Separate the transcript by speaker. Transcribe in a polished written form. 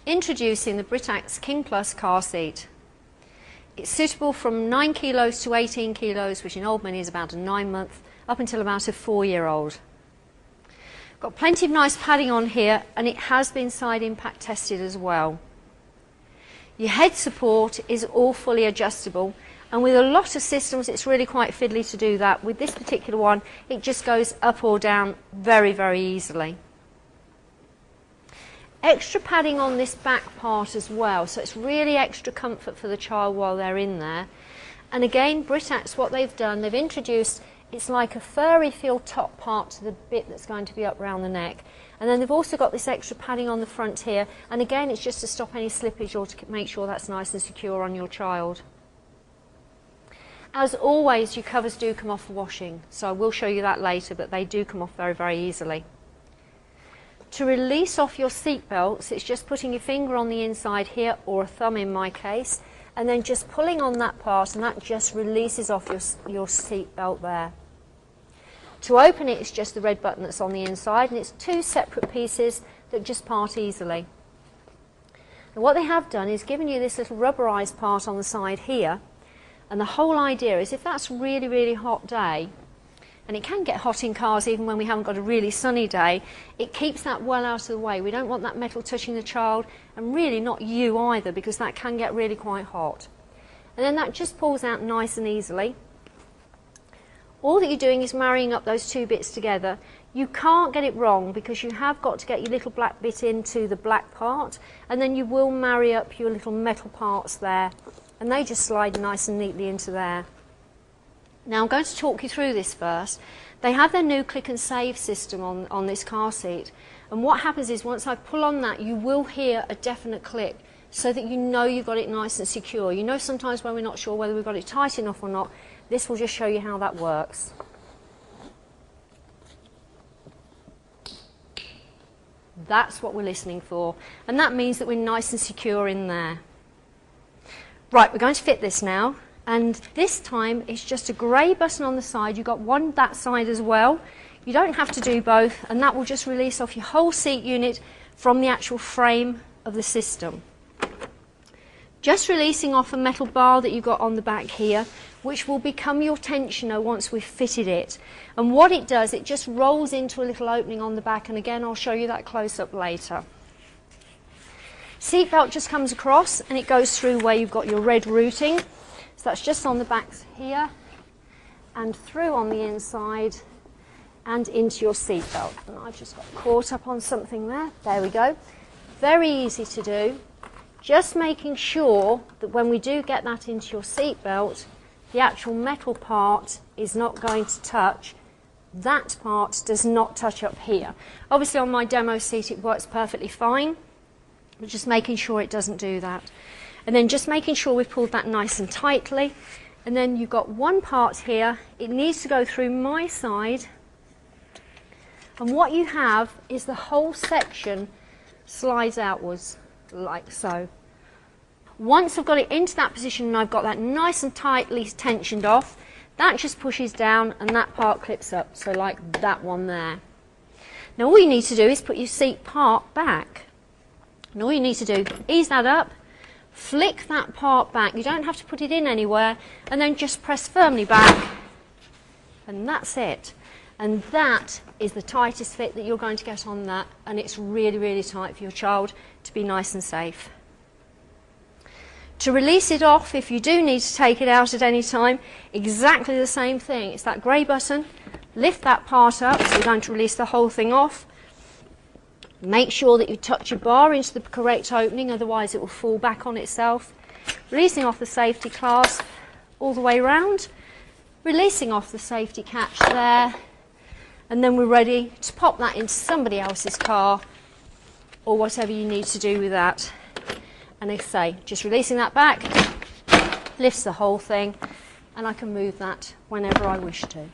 Speaker 1: Introducing the Britax King Plus car seat. It's suitable from 9 kilos to 18 kilos, which in old money is about a 9-month, up until about a 4-year-old. Got plenty of nice padding on here, and it has been side impact tested as well. Your head support is all fully adjustable, and with a lot of systems it's really quite fiddly to do that. With this particular one, it just goes up or down very, very easily. Extra padding on this back part as well, so it's really extra comfort for the child while they're in there. And again, Britax, what they've done, they've introduced, it's like a furry feel top part to the bit that's going to be up round the neck. And then they've also got this extra padding on the front here, and again it's just to stop any slippage or to make sure that's nice and secure on your child. As always, your covers do come off for washing, so I will show you that later, but they do come off very, very easily. To release off your seat belts, it's just putting your finger on the inside here, or a thumb in my case, and then just pulling on that part, and that just releases off your seat belt there. To open it, it's just the red button that's on the inside, and it's 2 separate pieces that just part easily. And what they have done is given you this little rubberized part on the side here, and the whole idea is if that's a really, really hot day, and it can get hot in cars even when we haven't got a really sunny day, it keeps that well out of the way. We don't want that metal touching the child, and really not you either, because that can get really quite hot. And then that just pulls out nice and easily. All that you're doing is marrying up those 2 bits together. You can't get it wrong, because you have got to get your little black bit into the black part, and then you will marry up your little metal parts there, and they just slide nice and neatly into there. Now I'm going to talk you through this first. They have their new click and save system on this car seat, and what happens is once I pull on that, you will hear a definite click, so that you know you've got it nice and secure. You know sometimes when we're not sure whether we've got it tight enough or not, this will just show you how that works. That's what we're listening for, and that means that we're nice and secure in there. Right, we're going to fit this now. And this time it's just a grey button on the side. You've got one that side as well. You don't have to do both, and that will just release off your whole seat unit from the actual frame of the system. Just releasing off a metal bar that you've got on the back here, which will become your tensioner once we've fitted it. And what it does, it just rolls into a little opening on the back, and again I'll show you that close up later. Seat belt just comes across and it goes through where you've got your red routing. So that's just on the back here, and through on the inside, and into your seat belt. And I've just got caught up on something there. There we go. Very easy to do. Just making sure that when we do get that into your seat belt, the actual metal part is not going to touch. That part does not touch up here. Obviously on my demo seat it works perfectly fine, but just making sure it doesn't do that. And then just making sure we've pulled that nice and tightly. And then you've got one part here. It needs to go through my side. And what you have is the whole section slides outwards, like so. Once I've got it into that position and I've got that nice and tightly tensioned off, that just pushes down and that part clips up, so like that one there. Now all you need to do is put your seat part back. And all you need to do, ease that up, flick that part back. You don't have to put it in anywhere, and then just press firmly back, and that's it. And that is the tightest fit that you're going to get on that, and it's really, really tight for your child to be nice and safe. To release it off, if you do need to take it out at any time, exactly the same thing. It's that grey button, lift that part up, so you're going to release the whole thing off. Make sure that you touch your bar into the correct opening, otherwise it will fall back on itself. Releasing off the safety clasp all the way around, releasing off the safety catch there, and then we're ready to pop that into somebody else's car or whatever you need to do with that. And like I say, just releasing that back lifts the whole thing, and I can move that whenever I wish to.